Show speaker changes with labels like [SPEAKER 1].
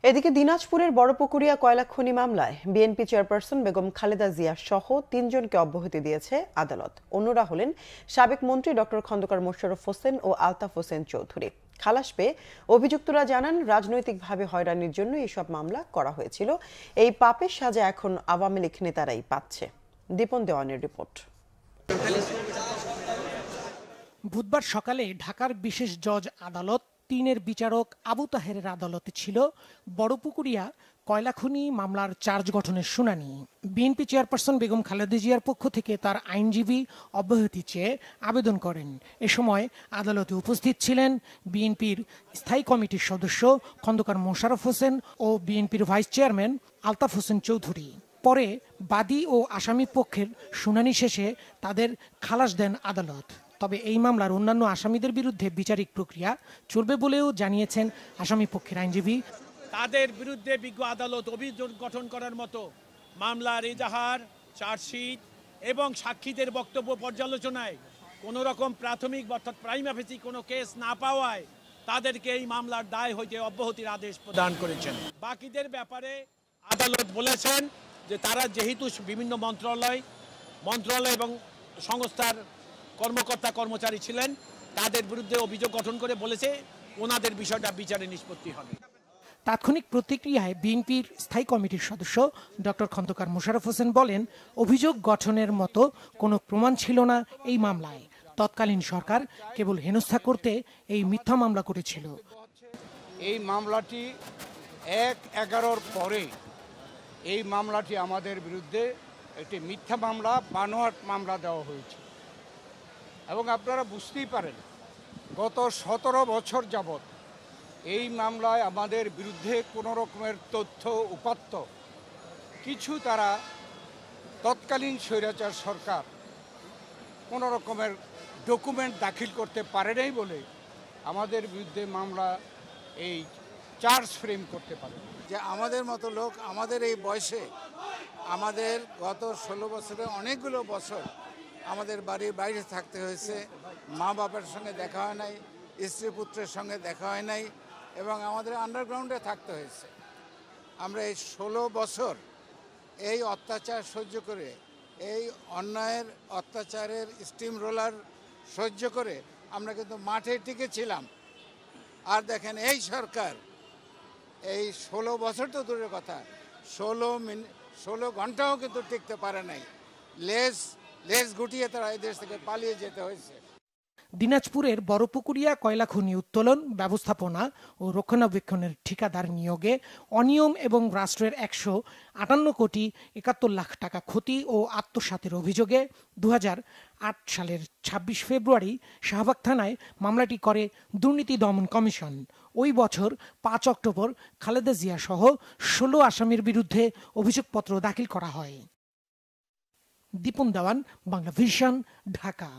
[SPEAKER 1] এদিকে দিনাজপুরের বড়পুকুরিয়া কয়লা খনি মামলায় বিএনপি চেয়ারপারসন বেগম খালেদা জিয়া সহ ৩ জনকে অব্যাহতি দিয়েছে আদালত। অন্যরা হলেন সাবেক মন্ত্রী ডক্টর খন্দকার মোশাররফ হোসেন ও আলতাফ হোসেন চৌধুরী। খালাস পেয়ে অভিযুক্তরা জানান, রাজনৈতিকভাবে হয়রানির জন্য এসব মামলা করা হয়েছিল। এই পাপের সাজা এখন আওয়ামী লীগ নেতারাই পাচ্ছে। দীপন দেওয়ানের রিপোর্ট।
[SPEAKER 2] বুধবার সকালে ঢাকার বিশেষ জজ আদালত ৩-এর বিচারক আবু তাহেরের আদালতে ছিল বড়পুকুরিয়া কয়লা খনি মামলার চার্জ গঠনের শুনানি। বিএনপি চেয়ারপারসন বেগম খালেদা জিয়ার পক্ষ থেকে তার আইনজীবী অব্যাহতি চেয়ে আবেদন করেন। এ সময় আদালতে উপস্থিত ছিলেন বিএনপির স্থায়ী কমিটির সদস্য খন্দকার মোশাররফ হোসেন ও বিএনপির ভাইস চেয়ারম্যান আলতাফ হোসেন চৌধুরী। পরে বাদী ও আসামি পক্ষের শুনানি শেষে তাদের খালাস দেন আদালত। তবে এই মামলার অন্যান্য আসামিদের বিরুদ্ধে বিচারিক প্রক্রিয়া চলবে বলেও জানিয়েছেন আসামি পক্ষের আইনজীবী।
[SPEAKER 3] তাদের বিরুদ্ধে বিজ্ঞ আদালত অভিযোগ গঠন করার মতো মামলার এজাহার, চার্জশিট এবং সাক্ষীদের বক্তব্য পর্যালোচনায় কোনো রকম প্রাথমিক অর্থাৎ প্রাইমা ফেসি কোনো কেস না পাওয়ায় তাদেরকে এই মামলার দায় হইতে অব্যাহতির আদেশ প্রদান করেছেন। বাকিদের ব্যাপারে আদালত বলেছেন যে তারা যেহেতু বিভিন্ন মন্ত্রণালয় এবং সংস্থার কর্মকর্তা কর্মচারী ছিলেন, তাদের বিরুদ্ধে অভিযোগ গঠন করে বলেছে ওনাদের বিষয়টা বিচারে নিষ্পত্তি হবে।
[SPEAKER 2] তাৎক্ষণিক প্রতিক্রিয়ায় বিএনপির স্থায়ী কমিটির সদস্য ডক্টর খন্দকার মোশাররফ হোসেন বলেন, অভিযোগ গঠনের মতো কোনো প্রমাণ ছিল না এই মামলায়। তৎকালীন সরকার কেবল হেনস্থা করতে এই মিথ্যা মামলা করেছিল।
[SPEAKER 4] এই মামলাটি ১/১১ পরে এই মামলাটি আমাদের বিরুদ্ধে একটি মিথ্যা মামলা, বানোয়াট মামলা দেওয়া হয়েছে এবং আপনারা বুঝতেই পারেন গত ১৭ বছর যাবৎ এই মামলায় আমাদের বিরুদ্ধে কোনো রকমের তথ্য উপাত্ত কিছু তারা তৎকালীন স্বৈরাচার সরকার কোনো রকমের ডকুমেন্ট দাখিল করতে পারে নাই বলে আমাদের বিরুদ্ধে মামলা এই চার্জ ফ্রেম করতে পারে।
[SPEAKER 5] যে আমাদের মতো লোক, আমাদের এই বয়সে, আমাদের গত ১৬ বছরে অনেকগুলো বছর আমাদের বাড়ির বাইরে থাকতে হয়েছে, মা বাবার সঙ্গে দেখা হয় নাই, স্ত্রী পুত্রের সঙ্গে দেখা হয় নাই এবং আমাদের আন্ডারগ্রাউন্ডে থাকতে হয়েছে। আমরা এই ১৬ বছর এই অত্যাচার সহ্য করে, এই অন্যায়ের অত্যাচারের স্টিম রোলার সহ্য করে আমরা কিন্তু মাঠে টিকেছিলাম। আর দেখেন এই সরকার এই ১৬ বছর তো দূরের কথা, ১৬ ঘন্টাও কিন্তু টিকতে পারে নাই। লেজ গুটিয়ে তারা এই দেশ থেকে পালিয়ে যেতে হয়েছে।
[SPEAKER 2] দিনাজপুরের বড়পুকুরিয়া কয়লা খনি উত্তোলন, ব্যবস্থাপনা ও রক্ষণাবেক্ষণের ঠিকাদার নিয়োগে অনিয়ম এবং রাষ্ট্রের ১৫৮ কোটি ৭১ লাখ টাকা ক্ষতি ও আত্মসাতের অভিযোগে ২০০৮ সালের ২৬ ফেব্রুয়ারি শাহবাগ থানায় মামলাটি করে দুর্নীতি দমন কমিশন। ওই বছর ৫ অক্টোবর খালেদা জিয়া সহ ১৬ আসামির বিরুদ্ধে অভিযোগপত্র দাখিল করা হয়। দীপন দেওয়ান, বাংলা ভিশন, ঢাকা।